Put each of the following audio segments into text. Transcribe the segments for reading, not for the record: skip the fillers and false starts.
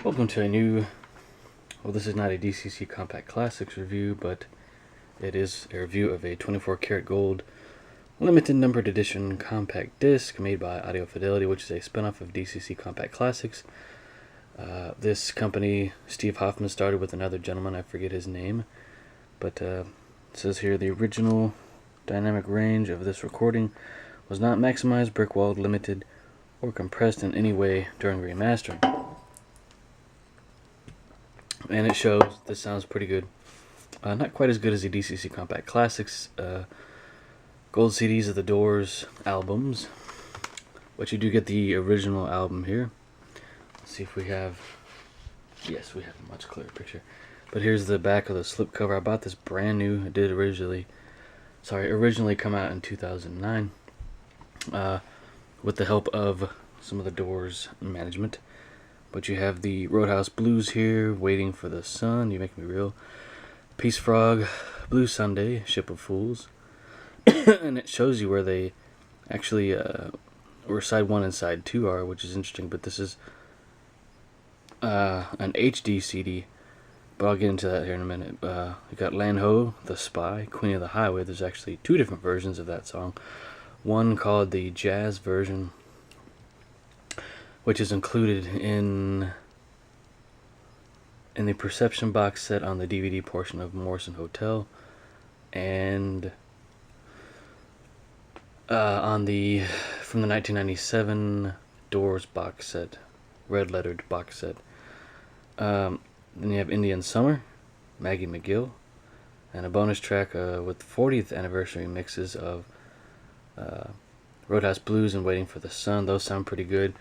Welcome to a new, well, this is not a DCC Compact Classics review, but it is a review of a 24 karat gold limited numbered edition compact disc made by Fidelity, which is a spinoff of DCC Compact Classics. This company, Steve Hoffman, started with another gentleman, I forget his name, but it says here the original dynamic range of this recording was not maximized, brick-walled, limited, or compressed in any way during remastering. And it shows this sounds pretty good. Not quite as good as the DCC Compact Classics gold CDs of the Doors albums, but you do get the original album here. Let's see if we have, yes, we have a much clearer picture. But here's the back of the slipcover. I bought this brand new. It did originally come out in 2009 with the help of some of the Doors management. But you have the Roadhouse Blues here, Waiting for the Sun, You Make Me Real, Peace Frog, Blue Sunday, Ship of Fools. And it shows you where they actually, where side 1 and side 2 are, which is interesting. But this is an HD CD, but I'll get into that here in a minute. You got Lan Ho, The Spy, Queen of the Highway. There's actually 2 different versions of that song. One called the jazz version, which is included in the Perception box set on the DVD portion of Morrison Hotel, and on the from the 1997 Doors box set, red lettered box set. Then you have Indian Summer, Maggie McGill, and a bonus track with 40th anniversary mixes of Roadhouse Blues and Waiting for the Sun. Those sound pretty good.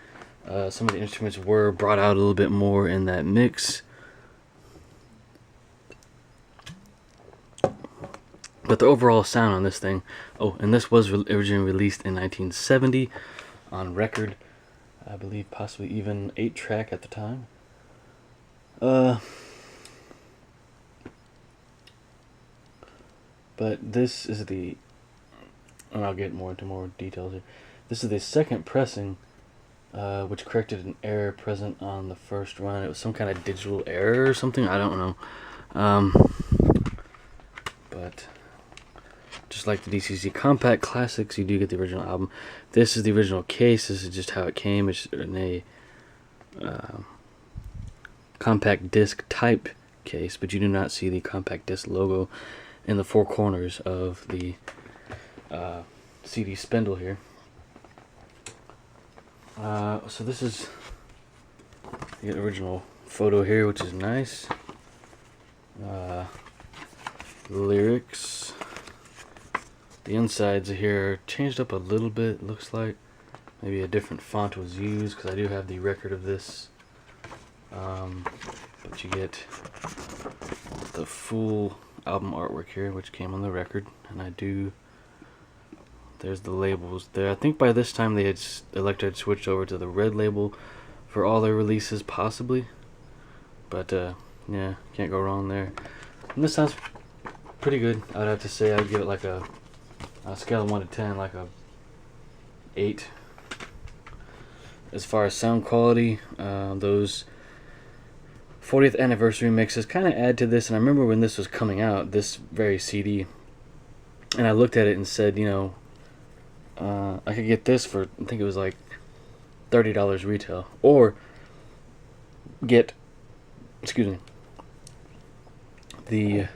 Some of the instruments were brought out a little bit more in that mix, but the overall sound on this thing, oh, and this was originally released in 1970 on record, I believe possibly even 8-track at the time. But this is the, and I'll get more into more details here. This is the second pressing, which corrected an error present on the first run. It was some kind of digital error or something, I don't know. But just like the DCC Compact Classics, you do get the original album. This is the original case. This is just how it came. It's in a compact disc type case, but you do not see the compact disc logo in the 4 corners of the CD spindle here. So this is the original photo here, which is nice. Lyrics. The insides here are changed up a little bit, looks like. Maybe a different font was used, because I do have the record of this. But you get the full album artwork here, which came on the record, and there's the labels there. I think by this time Elecktra had switched over to the red label for all their releases, possibly. But yeah, can't go wrong there. And this sounds pretty good. I'd have to say I'd give it like a scale of 1 to 10, like a 8. As far as sound quality, those 40th anniversary mixes kind of add to this. And I remember when this was coming out, this very CD, and I looked at it and said, you know, I could get this for, I think it was like $30 retail, or get, excuse me, the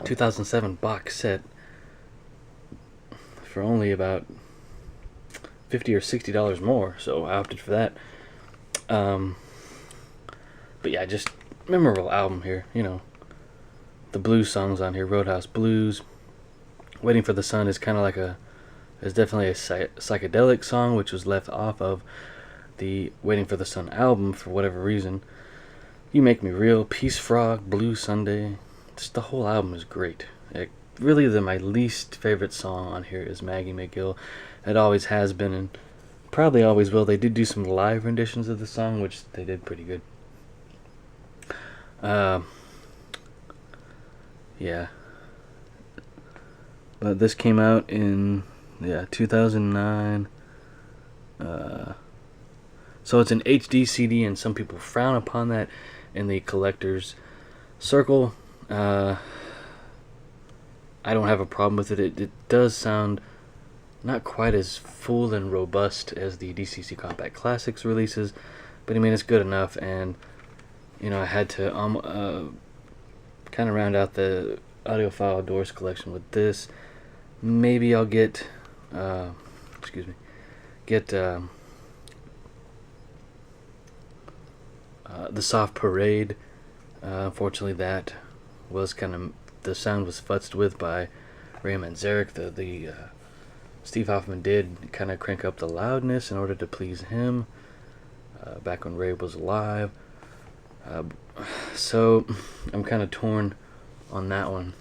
2007 box set for only about $50 or $60 more, so I opted for that. But yeah, just memorable album here, you know. The blues songs on here, Roadhouse Blues, Waiting for the Sun is kind of like is definitely a psychedelic song, which was left off of the Waiting for the Sun album for whatever reason. You Make Me Real, Peace Frog, Blue Sunday, just the whole album is great. Really, my least favorite song on here is Maggie McGill. It always has been, and probably always will. They did do some live renditions of the song, which they did pretty good. Yeah. But this came out in 2009. So So it's an HD CD, and some people frown upon that in the collector's circle. I don't have a problem with it. It does sound not quite as full and robust as the DCC Compact Classics releases, but I mean, it's good enough. And you know, I had to kind of round out the audiophile Doors collection with this. Maybe I'll get the Soft Parade. Unfortunately, that was the sound was futzed with by Ray Manzarek. The Steve Hoffman did kind of crank up the loudness in order to please him back when Ray was alive. So I'm kind of torn on that one.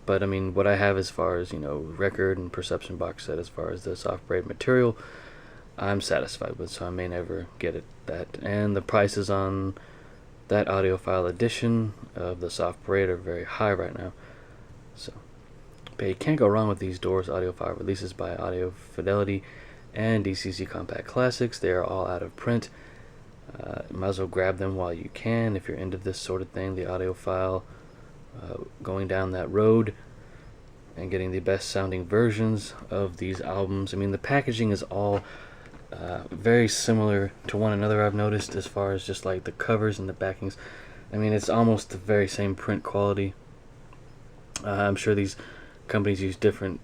But I mean, what I have as far as, you know, record and perception box set, as far as the Soft Parade material, I'm satisfied with, so I may never get that. And the prices on that audiophile edition of the Soft Parade are very high right now. So, but you can't go wrong with these Doors audiophile releases by Audio Fidelity and DCC Compact Classics. They are all out of print. Might as well grab them while you can if you're into this sort of thing, the audiophile, going down that road and getting the best sounding versions of these albums. I mean, the packaging is all very similar to one another, I've noticed, as far as just like the covers and the backings. I mean, it's almost the very same print quality. I'm sure these companies use different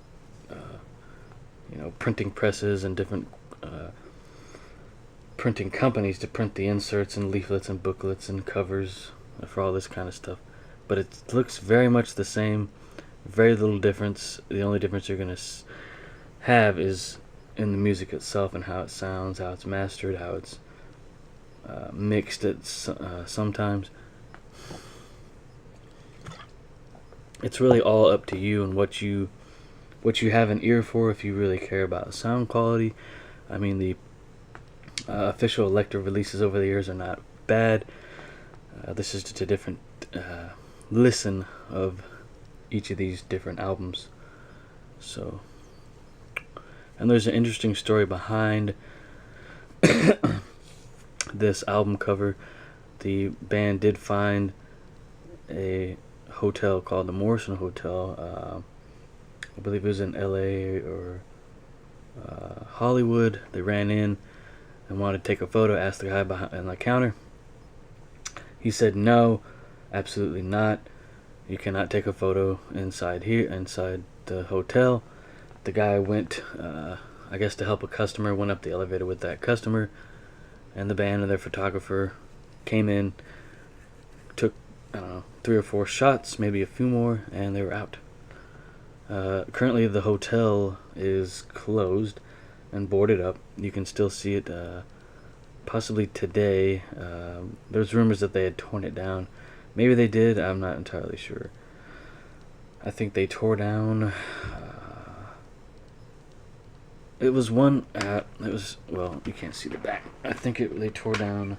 printing presses and different printing companies to print the inserts and leaflets and booklets and covers for all this kind of stuff, but it looks very much the same. Very little difference. The only difference you're going to have is in the music itself and how it sounds, how it's mastered, how it's mixed sometimes. It's really all up to you and what you have an ear for, if you really care about sound quality. I mean, the official Elecktra releases over the years are not bad. This is just a different listen of each of these different albums. So, and there's an interesting story behind this album cover. The band did find a hotel called the Morrison Hotel. I believe it was in LA or Hollywood. They ran in and wanted to take a photo, asked the guy behind the counter. He said, no, absolutely not. You cannot take a photo inside the hotel. The guy went, I guess to help a customer, went up the elevator with that customer, and the band and their photographer came in, took, I don't know, 3 or 4 shots, maybe a few more, and they were out. Currently the hotel is closed and boarded up. You can still see it possibly today. There's rumors that they had torn it down. Maybe they did, I'm not entirely sure. I think they tore down it was one well, you can't see the back. I think they tore down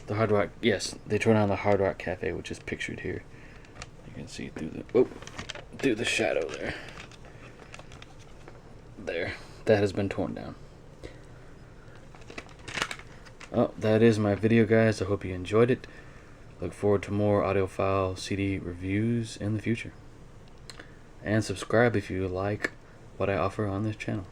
the Hard Rock. Yes, they tore down the Hard Rock Cafe, which is pictured here. You can see through the shadow there. That has been torn down. Well, that is my video, guys. I hope you enjoyed it. Look forward to more audiophile CD reviews in the future. And subscribe if you like what I offer on this channel.